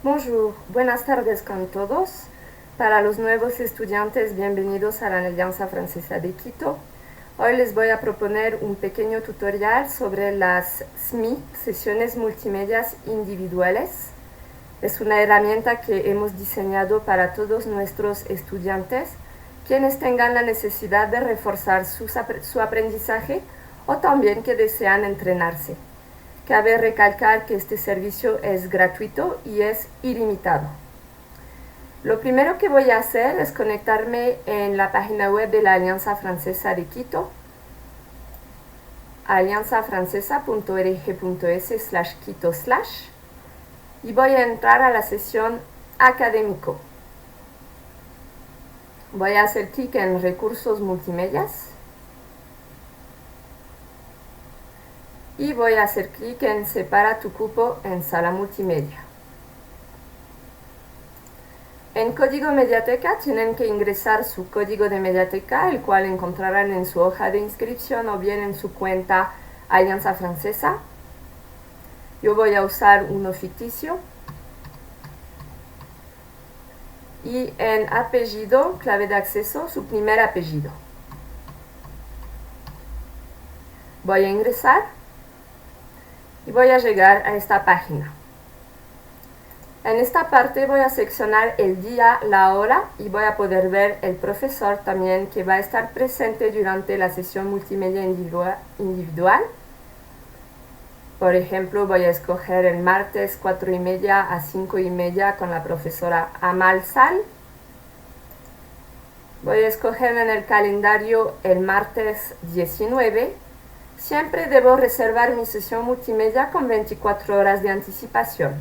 Bonjour, buenas tardes con todos. Para los nuevos estudiantes, bienvenidos a la Alianza Francesa de Quito. Hoy les voy a proponer un pequeño tutorial sobre las SMI, sesiones multimedias individuales. Es una herramienta que hemos diseñado para todos nuestros estudiantes, quienes tengan la necesidad de reforzar su aprendizaje o también que desean entrenarse. Cabe recalcar que este servicio es gratuito y es ilimitado. Lo primero que voy a hacer es conectarme en la página web de la Alianza Francesa de Quito, alianzafrancesa.org.es/Quito/ y voy a entrar a la sesión académico. Voy a hacer clic en recursos multimedias y voy a hacer clic en separa tu cupo en sala multimedia. En código Mediateca tienen que ingresar su código de Mediateca, el cual encontrarán en su hoja de inscripción o bien en su cuenta Alianza Francesa. Yo voy a usar uno ficticio. Y en apellido, clave de acceso, su primer apellido. Voy a ingresar y voy a llegar a esta página. En esta parte voy a seleccionar el día, la hora y voy a poder ver el profesor también que va a estar presente durante la sesión multimedia individual. Por ejemplo, voy a escoger el martes 4:30 a 5:30 con la profesora Amal Sal. Voy a escoger en el calendario el martes 19. Siempre debo reservar mi sesión multimedia con 24 horas de anticipación,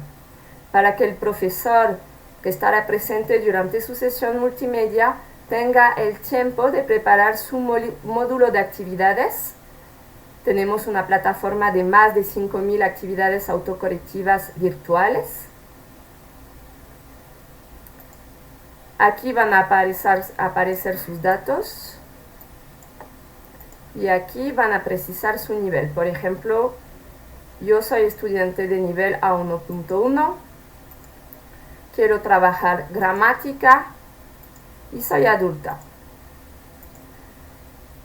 para que el profesor que estará presente durante su sesión multimedia tenga el tiempo de preparar su módulo de actividades. Tenemos una plataforma de más de 5.000 actividades autocorrectivas virtuales. Aquí van a aparecer sus datos y aquí van a precisar su nivel. Por ejemplo, yo soy estudiante de nivel A1.1, quiero trabajar gramática y soy adulta.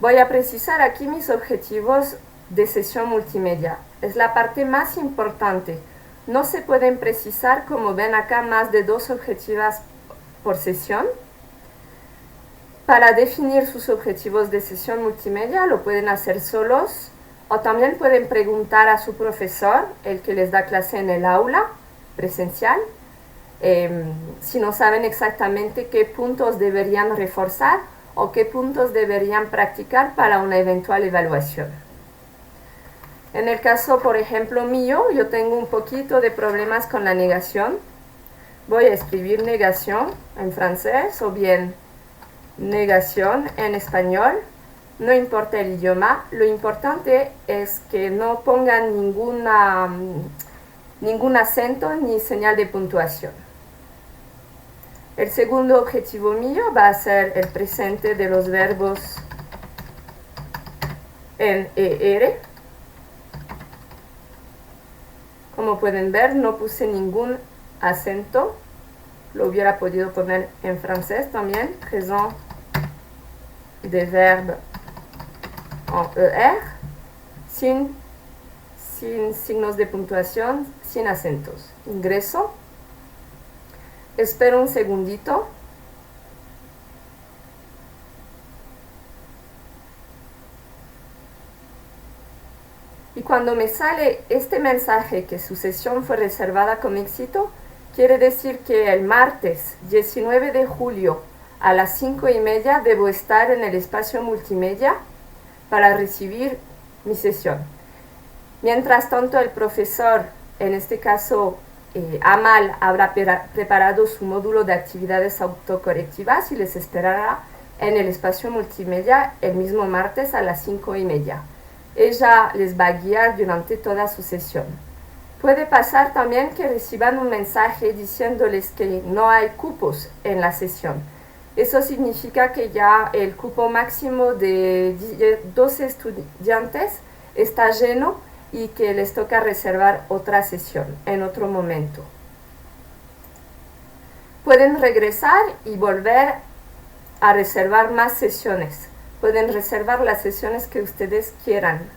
Voy a precisar aquí mis objetivos de sesión multimedia. Es la parte más importante. No se pueden precisar, como ven acá, más de 2 objetivos por sesión. Para definir sus objetivos de sesión multimedia lo pueden hacer solos o también pueden preguntar a su profesor, el que les da clase en el aula presencial, si no saben exactamente qué puntos deberían reforzar o qué puntos deberían practicar para una eventual evaluación. En el caso, por ejemplo, mío, yo tengo un poquito de problemas con la negación. Voy a escribir negación en francés o bien negación en español. No importa el idioma, lo importante es que no pongan ningún acento ni señal de puntuación. El segundo objetivo mío va a ser el presente de los verbos en ER. Como pueden ver, no puse ningún acento. Lo hubiera podido poner en francés también. Présent des verbes en ER, sin signos de puntuación, sin acentos. Ingreso. Espero un segundito. Y cuando me sale este mensaje que su sesión fue reservada con éxito, quiere decir que el martes 19 de julio a las 5:30 debo estar en el espacio multimedia para recibir mi sesión. Mientras tanto, el profesor, en este caso Amal, habrá preparado su módulo de actividades autocorrectivas y les esperará en el espacio multimedia el mismo martes a las 5:30. Ella les va a guiar durante toda su sesión. Puede pasar también que reciban un mensaje diciéndoles que no hay cupos en la sesión. Eso significa que ya el cupo máximo de 12 estudiantes está lleno y que les toca reservar otra sesión en otro momento. Pueden regresar y volver a reservar más sesiones. Pueden reservar las sesiones que ustedes quieran.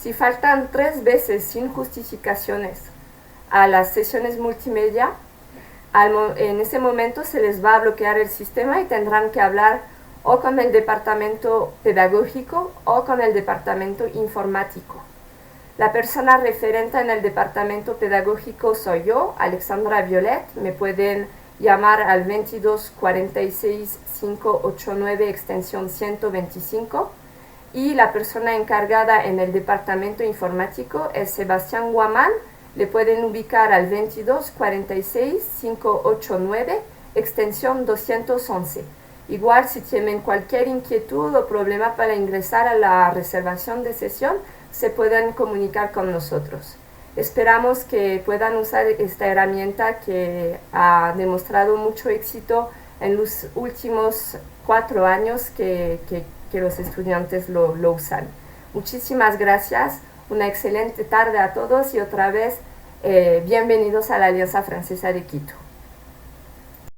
Si faltan 3 veces sin justificaciones a las sesiones multimedia, en ese momento se les va a bloquear el sistema y tendrán que hablar o con el departamento pedagógico o con el departamento informático. La persona referente en el departamento pedagógico soy yo, Alexandra Violet. Me pueden llamar al 22 46 589 extensión 125, y la persona encargada en el departamento informático es Sebastián Guamán. Le pueden ubicar al 22 46 589 extensión 211. Igual, si tienen cualquier inquietud o problema para ingresar a la reservación de sesión, se pueden comunicar con nosotros. Esperamos que puedan usar esta herramienta que ha demostrado mucho éxito en los últimos 4 años que los estudiantes lo usan. Muchísimas gracias, una excelente tarde a todos y otra vez bienvenidos a la Alianza Francesa de Quito.